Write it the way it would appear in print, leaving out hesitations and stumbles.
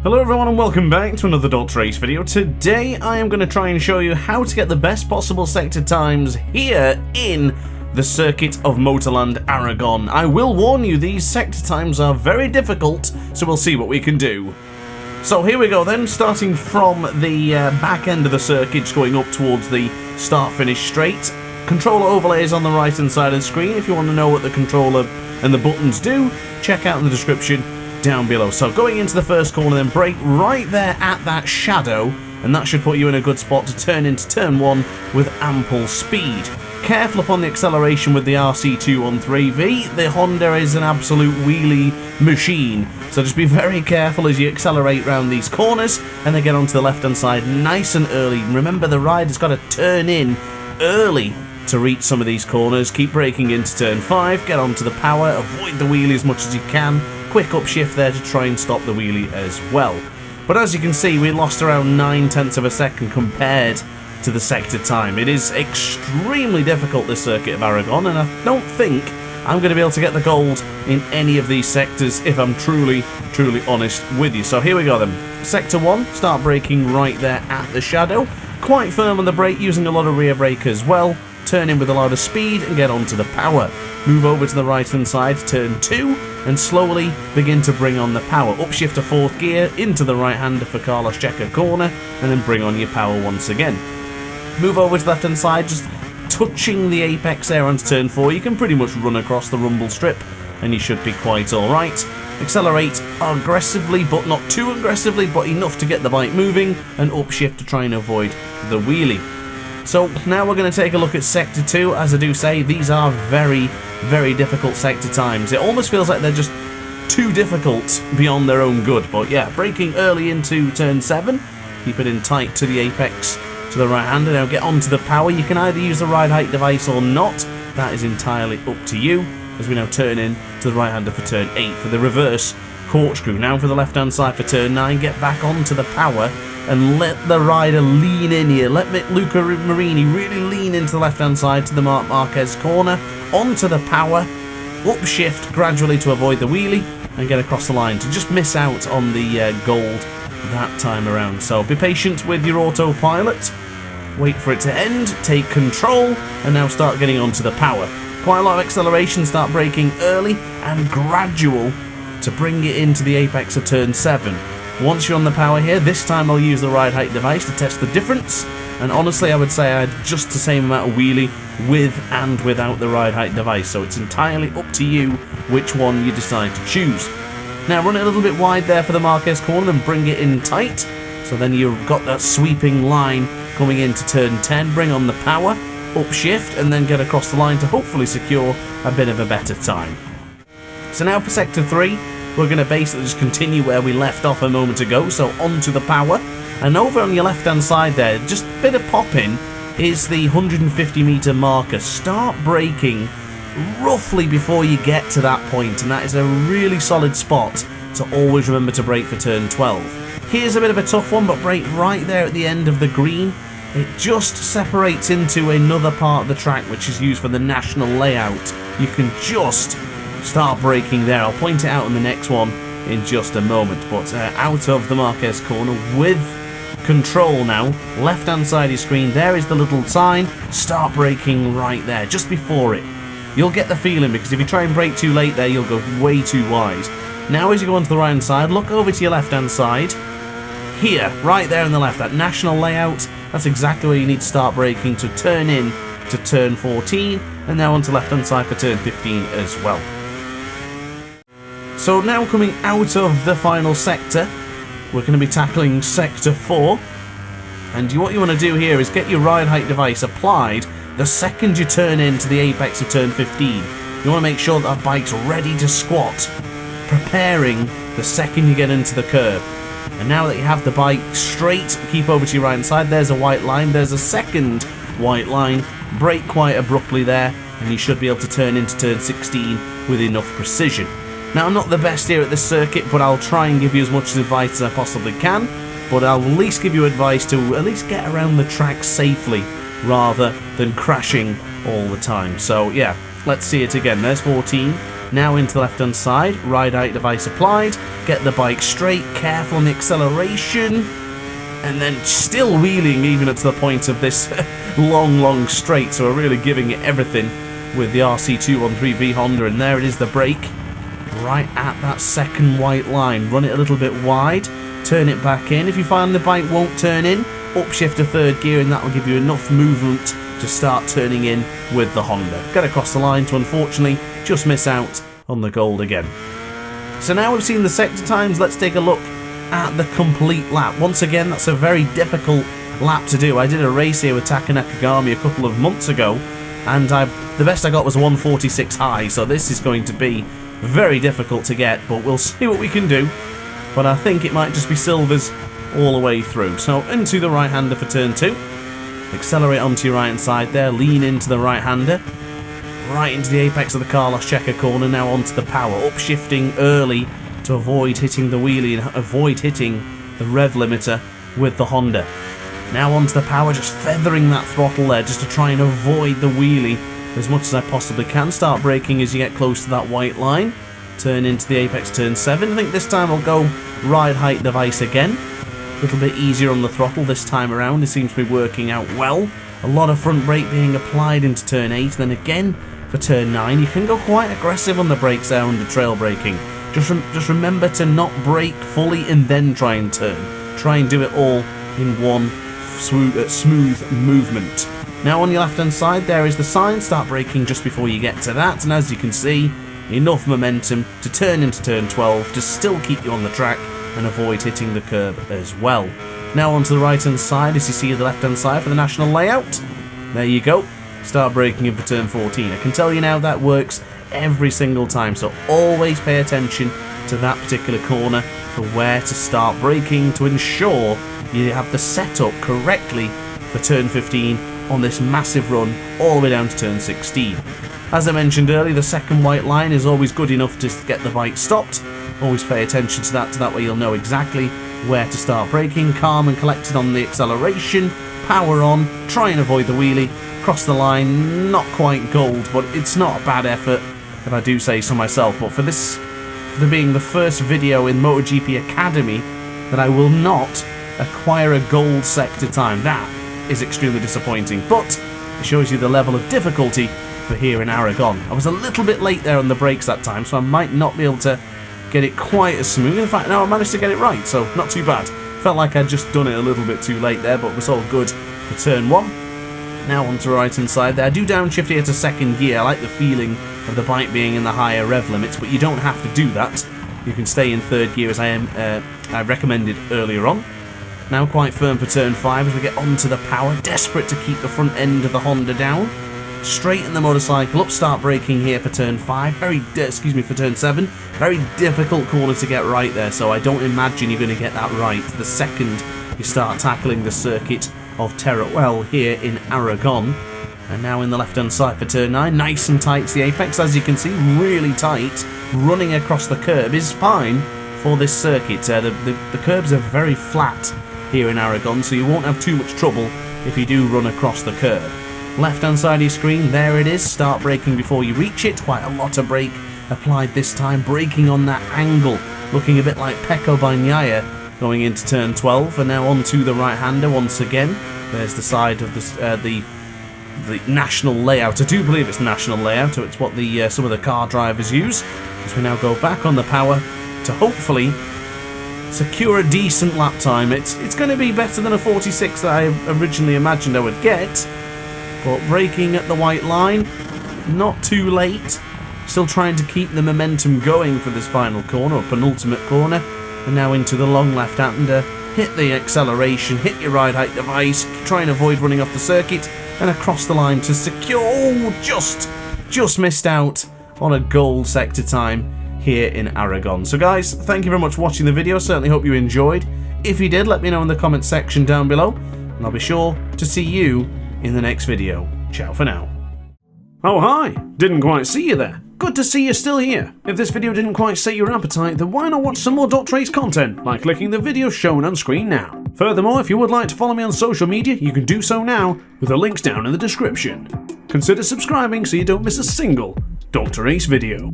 Hello everyone and welcome back to another DrAce video. Today I am going to try and show you how to get the best possible sector times here in the circuit of Motorland Aragon. I will warn you, these sector times are very difficult, so we'll see what we can do. So here we go then, starting from the back end of the circuit, just going up towards the start-finish straight. Controller overlays on the right hand side of the screen. If you want to know what the controller and the buttons do, check out in the description down below. So going into the first corner, then brake right there at that shadow, and that should put you in a good spot to turn into turn 1 with ample speed. Careful upon the acceleration with the RC213V. The Honda is an absolute wheelie machine, so just be very careful as you accelerate around these corners and then get onto the left hand side nice and early. Remember, the rider's got to turn in early to reach some of these corners. Keep braking into turn 5, get onto the power, avoid the wheelie as much as you can. Quick upshift there to try and stop the wheelie as well. But as you can see, we lost around 9/10 of a second compared to the sector time. It is extremely difficult, this circuit of Aragon, and I don't think I'm going to be able to get the gold in any of these sectors if I'm truly honest with you. So here we go then. Sector 1, start braking right there at the shadow. Quite firm on the brake, using a lot of rear brake as well. Turn in with a lot of speed and get onto the power. Move over to the right hand side, turn 2, and slowly begin to bring on the power. Upshift to 4th gear, into the right hander for Carlos Checker corner, and then bring on your power once again. Move over to the left hand side, just touching the apex there onto turn 4. You can pretty much run across the rumble strip, and you should be quite alright. Accelerate aggressively, but not too aggressively, but enough to get the bike moving, and upshift to try and avoid the wheelie. So now we're going to take a look at Sector 2. As I do say, these are very difficult sector times. It almost feels like they're just too difficult beyond their own good. But yeah, braking early into turn 7. Keep it in tight to the apex to the right hander. Now get onto the power. You can either use the ride height device or not. That is entirely up to you. As we now turn in to the right hander for turn 8 for the reverse corkscrew. Now for the left hand side for turn 9. Get back onto the power and let the rider lean in here. Let Luca Marini really lean into the left hand side to the Marc Marquez corner, onto the power, upshift gradually to avoid the wheelie and get across the line to just miss out on the gold that time around. So be patient with your autopilot, wait for it to end, take control, and now start getting onto the power. Quite a lot of acceleration, start braking early and gradual to bring it into the apex of turn 7. Once you're on the power here, this time I'll use the ride height device to test the difference, and honestly I would say I had just the same amount of wheelie with and without the ride height device, so it's entirely up to you which one you decide to choose. Now run it a little bit wide there for the Marquez corner and bring it in tight, so then you've got that sweeping line coming into turn 10, bring on the power, upshift, and then get across the line to hopefully secure a bit of a better time. So now for Sector 3, we're going to basically just continue where we left off a moment ago, so onto the power. And over on your left hand side there, just a bit of pop-in, is the 150 meter marker. Start braking roughly before you get to that point, and that is a really solid spot to always remember to brake for turn 12. Here's a bit of a tough one, but brake right there at the end of the green. It just separates into another part of the track which is used for the national layout. You can just start braking there. I'll point it out in the next one in just a moment. But out of the Marquez corner with control now, left hand side of your screen, there is the little sign, start braking right there, just before it. You'll get the feeling, because if you try and brake too late there, you'll go way too wide. Now as you go onto the right hand side, look over to your left hand side. Here, right there in the left, that national layout, that's exactly where you need to start braking to turn in to turn 14, and now onto left hand side for turn 15 as well. So now coming out of the final sector, we're going to be tackling Sector 4. And what you want to do here is get your ride height device applied the second you turn into the apex of turn 15. You want to make sure that our bike's ready to squat, preparing the second you get into the curb. And now that you have the bike straight, keep over to your right hand side, there's a white line, there's a second white line, brake quite abruptly there, and you should be able to turn into turn 16 with enough precision. Now, I'm not the best here at this circuit, but I'll try and give you as much advice as I possibly can, but I'll at least give you advice to at least get around the track safely, rather than crashing all the time. So yeah, let's see it again. There's 14, Now into the left-hand side, ride height device applied, get the bike straight, careful on the acceleration, and then still wheeling even up to the point of this long straight, so we're really giving it everything with the RC213V Honda, and there it is, the brake, right at that second white line. Run it a little bit wide, turn it back in. If you find the bike won't turn in, upshift to third gear, and that will give you enough movement to start turning in with the Honda. Get across the line to unfortunately just miss out on the gold again. So now we've seen the sector times, let's take a look at the complete lap. Once again, that's a very difficult lap to do. I did a race here with Taka Nakagami a couple of months ago, and the best I got was a 146 high, so this is going to be very difficult to get, but we'll see what we can do. But I think it might just be silvers all the way through. So into the right-hander for turn 2. Accelerate onto your right-hand side there, lean into the right-hander. Right into the apex of the Carlos Checker corner, now onto the power. Upshifting early to avoid hitting the wheelie and avoid hitting the rev limiter with the Honda. Now onto the power, just feathering that throttle there just to try and avoid the wheelie as much as I possibly can. Start braking as you get close to that white line. Turn into the apex, turn 7. I think this time I'll go ride height device again. A little bit easier on the throttle this time around. It seems to be working out well. A lot of front brake being applied into turn 8. Then again for turn 9, you can go quite aggressive on the brakes there under trail braking. Just remember to not brake fully and then try and turn. Try and do it all in one smooth movement. Now on your left hand side there is the sign, start braking just before you get to that, and as you can see, enough momentum to turn into turn 12 to still keep you on the track and avoid hitting the curb as well. Now onto the right hand side, as you see the left hand side for the national layout. There you go, start braking in for turn 14. I can tell you now that works every single time, so always pay attention to that particular corner for where to start braking to ensure you have the setup correctly for turn 15 on this massive run all the way down to turn 16. As I mentioned earlier, the second white line is always good enough to get the bike stopped. Always pay attention to that way you'll know exactly where to start braking. Calm and collected on the acceleration, power on, try and avoid the wheelie, cross the line, not quite gold, but it's not a bad effort if I do say so myself. But for being the first video in MotoGP Academy that I will not acquire a gold sector time, that is extremely disappointing, but it shows you the level of difficulty for here in Aragon. I was a little bit late there on the brakes that time, so I might not be able to get it quite as smooth. In fact, now I managed to get it right, so not too bad. Felt like I'd just done it a little bit too late there, but it was all good for turn 1. Now onto the right hand side there. I do downshift here to second gear. I like the feeling of the bike being in the higher rev limits, but you don't have to do that. You can stay in third gear as I recommended earlier on. Now quite firm for turn 5 as we get onto the power, desperate to keep the front end of the Honda down. Straighten the motorcycle up, start braking here for turn 5, for turn 7. Very difficult corner to get right there, so I don't imagine you're going to get that right the second you start tackling the circuit of Teruel here in Aragon. And now in the left hand side for turn 9, nice and tight to the apex, as you can see, really tight. Running across the curb is fine for this circuit. The curbs are very flat here in Aragon, so you won't have too much trouble if you do run across the curb. Left hand side of your screen, there it is, start braking before you reach it. Quite a lot of brake applied this time, braking on that angle, looking a bit like Pecco Bagnaia going into turn 12. And now onto the right hander once again. There's the side of the national layout. I do believe it's national layout, so it's what some of the car drivers use. As we now go back on the power to hopefully secure a decent lap time. It's going to be better than a 46 that I originally imagined I would get, but braking at the white line, not too late. Still trying to keep the momentum going for this final corner, or penultimate corner, and now into the long left-hander. Hit the acceleration, hit your ride height device, try and avoid running off the circuit, and across the line to secure. Oh, just missed out on a gold sector time here in Aragon. So guys, thank you very much for watching the video. Certainly hope you enjoyed. If you did, let me know in the comment section down below, and I'll be sure to see you in the next video. Ciao for now. Oh hi, didn't quite see you there. Good to see you're still here. If this video didn't quite sate your appetite, then why not watch some more DrAce content by clicking the video shown on screen now. Furthermore, if you would like to follow me on social media, you can do so now with the links down in the description. Consider subscribing so you don't miss a single DrAce video.